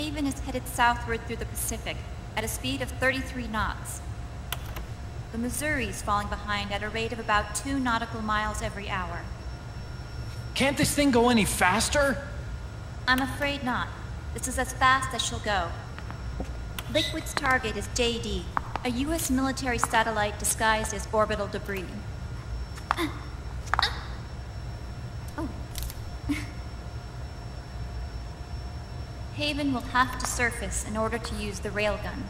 Haven is headed southward through the Pacific at a speed of 33 knots. The Missouri's falling behind at a rate of about 2 nautical miles every hour. Can't this thing go any faster? I'm afraid not. This is as fast as she'll go. Liquid's target is JD, a U.S. military satellite disguised as orbital debris. Oh. Haven will have to surface in order to use the railgun.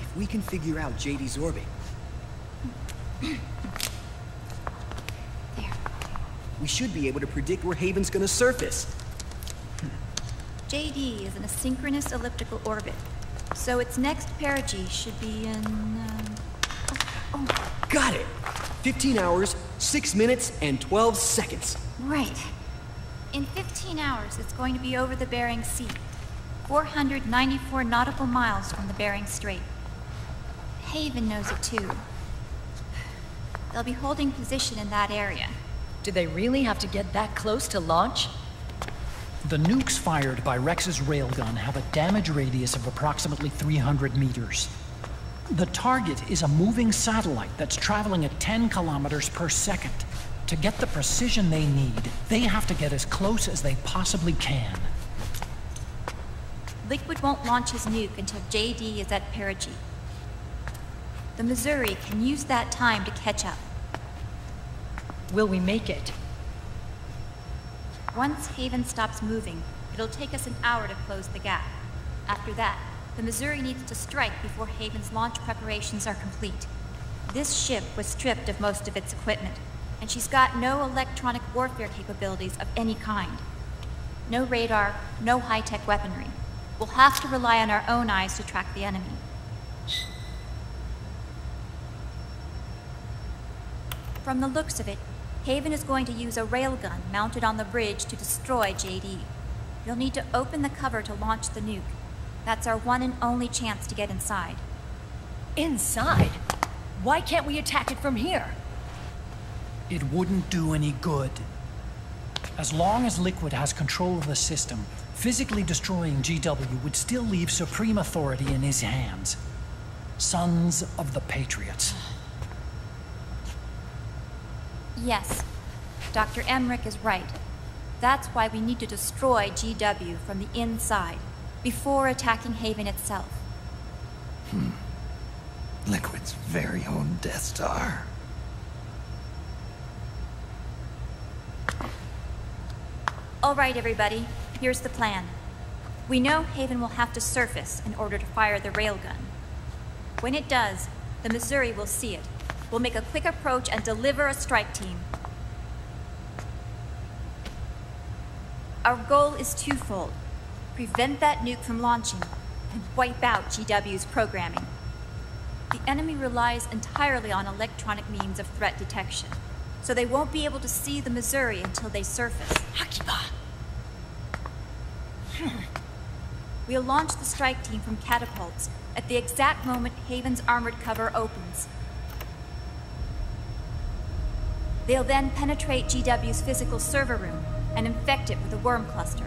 If we can figure out JD's orbit... There. we should be able to predict where Haven's gonna surface. JD is in a synchronous elliptical orbit, so its next perigee should be in... Got it! 15 hours, 6 minutes, and 12 seconds. Right. In 15 hours, it's going to be over the Bering Sea, 494 nautical miles from the Bering Strait. Haven knows it too. They'll be holding position in that area. Do they really have to get that close to launch? The nukes fired by Rex's railgun have a damage radius of approximately 300 meters. The target is a moving satellite that's traveling at 10 kilometers per second. To get the precision they need, they have to get as close as they possibly can. Liquid won't launch his nuke until JD is at perigee. The Missouri can use that time to catch up. Will we make it? Once Haven stops moving, it'll take us an hour to close the gap. After that, the Missouri needs to strike before Haven's launch preparations are complete. This ship was stripped of most of its equipment, and she's got no electronic warfare capabilities of any kind. No radar, no high-tech weaponry. We'll have to rely on our own eyes to track the enemy. From the looks of it, Haven is going to use a railgun mounted on the bridge to destroy JD. You'll need to open the cover to launch the nuke. That's our one and only chance to get inside. Inside? Why can't we attack it from here? It wouldn't do any good. As long as Liquid has control of the system, physically destroying GW would still leave supreme authority in his hands. Sons of the Patriots. Yes, Dr. Emmerich is right. That's why we need to destroy GW from the inside, before attacking Haven itself. Liquid's very own Death Star. All right, everybody, here's the plan. We know Haven will have to surface in order to fire the railgun. When it does, the Missouri will see it. We'll make a quick approach and deliver a strike team. Our goal is twofold. Prevent that nuke from launching, and wipe out GW's programming. The enemy relies entirely on electronic means of threat detection, so they won't be able to see the Missouri until they surface. Akiba! We'll launch the strike team from catapults at the exact moment Haven's armored cover opens. They'll then penetrate GW's physical server room and infect it with a worm cluster.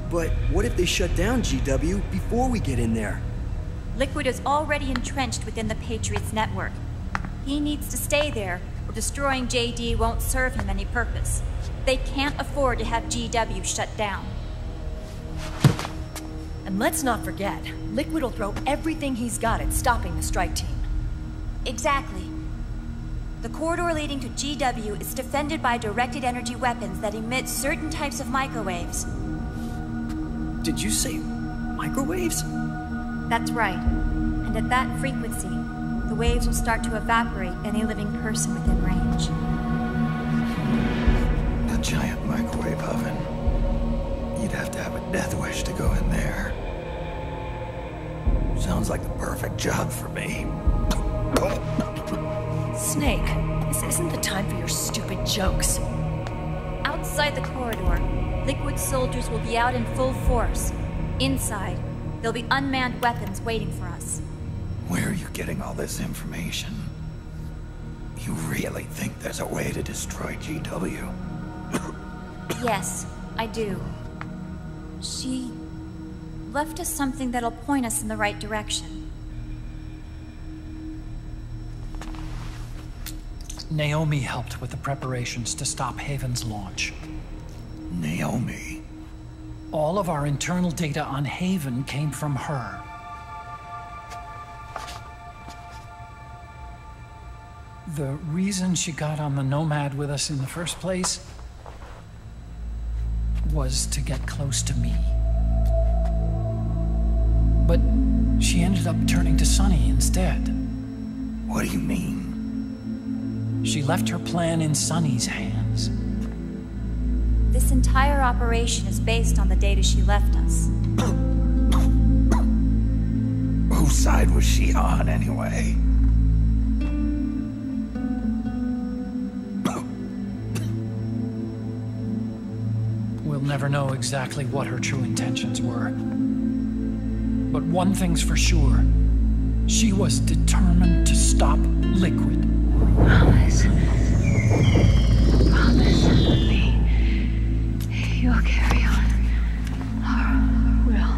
But what if they shut down GW before we get in there? Liquid is already entrenched within the Patriots network. He needs to stay there, or destroying JD won't serve him any purpose. They can't afford to have GW shut down. And let's not forget, Liquid will throw everything he's got at stopping the strike team. Exactly. The corridor leading to GW is defended by directed energy weapons that emit certain types of microwaves. Did you say microwaves? That's right. And at that frequency, the waves will start to evaporate any living person within range. A giant microwave oven. You'd have to have a death wish to go in there. Sounds like the perfect job for me. Snake, this isn't the time for your stupid jokes. Outside the corridor, Liquid soldiers will be out in full force. Inside, there'll be unmanned weapons waiting for us. Where are you getting all this information? You really think there's a way to destroy GW? Yes, I do. She left us something that'll point us in the right direction. Naomi helped with the preparations to stop Haven's launch. Naomi? All of our internal data on Haven came from her. The reason she got on the Nomad with us in the first place was to get close to me. But she ended up turning to Sunny instead. What do you mean? She left her plan in Sunny's hands. This entire operation is based on the data she left us. Whose side was she on, anyway? We'll never know exactly what her true intentions were. But one thing's for sure. She was determined to stop Liquid. Promise. Promise me. You'll carry on. Or will.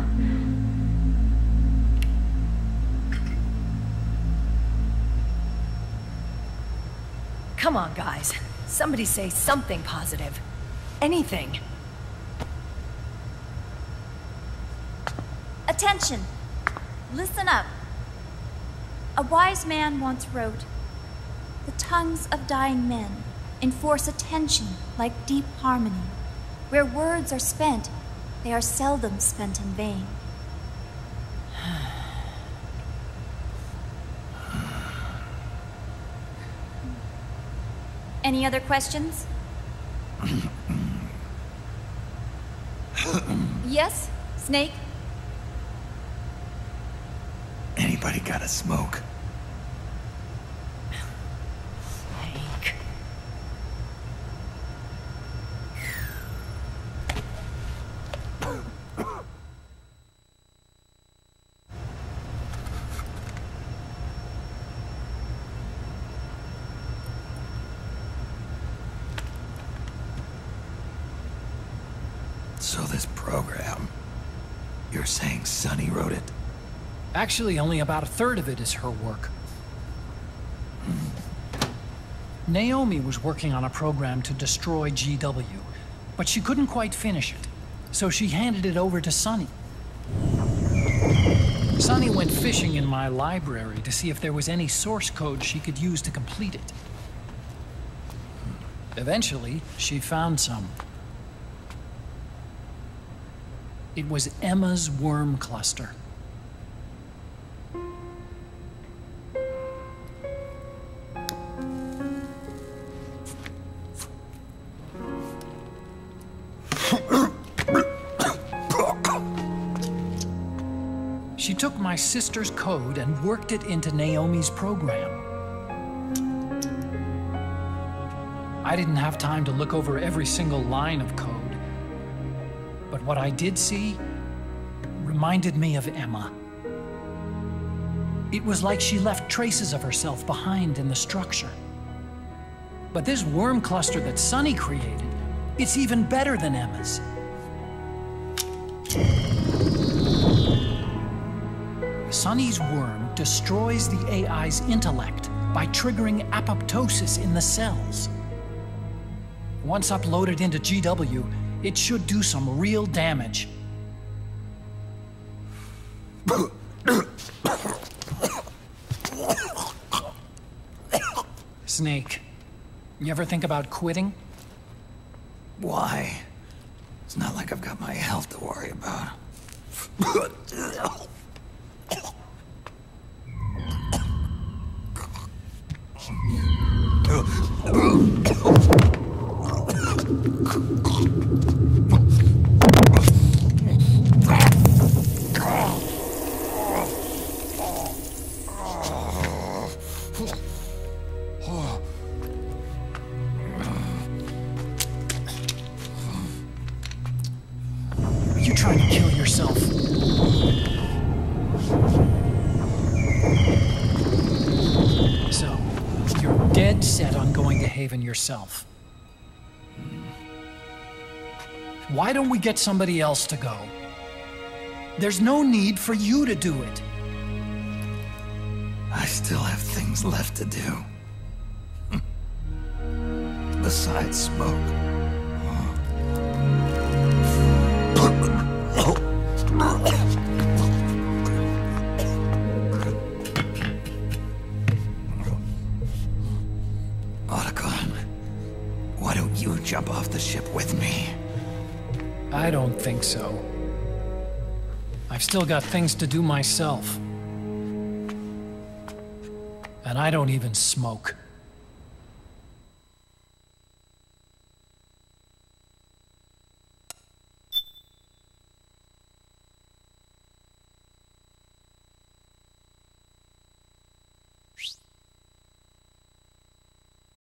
Come on, guys. Somebody say something positive. Anything. Attention! Listen up. A wise man once wrote, "The tongues of dying men enforce attention like deep harmony. Where words are spent, they are seldom spent in vain." Any other questions? Yes, Snake? Anybody got a smoke? Snake. So this program, you're saying Sunny wrote it? Actually, only about a third of it is her work. Naomi was working on a program to destroy GW, but she couldn't quite finish it, so she handed it over to Sunny. Sunny went fishing in my library to see if there was any source code she could use to complete it. Eventually, she found some. It was Emma's worm cluster. She took my sister's code and worked it into Naomi's program. I didn't have time to look over every single line of code, but what I did see reminded me of Emma. It was like she left traces of herself behind in the structure. But this worm cluster that Sunny created, it's even better than Emma's. Sunny's worm destroys the AI's intellect by triggering apoptosis in the cells. Once uploaded into GW, it should do some real damage. Snake, you ever think about quitting? Why? It's not like I've got my health to worry about. Are you trying to kill yourself? So, you're dead set on going to Haven yourself. Why don't we get somebody else to go? There's no need for you to do it. I still have things left to do. Besides smoke. Otacon, why don't you jump off the ship with me? I don't think so. I've still got things to do myself. And I don't even smoke.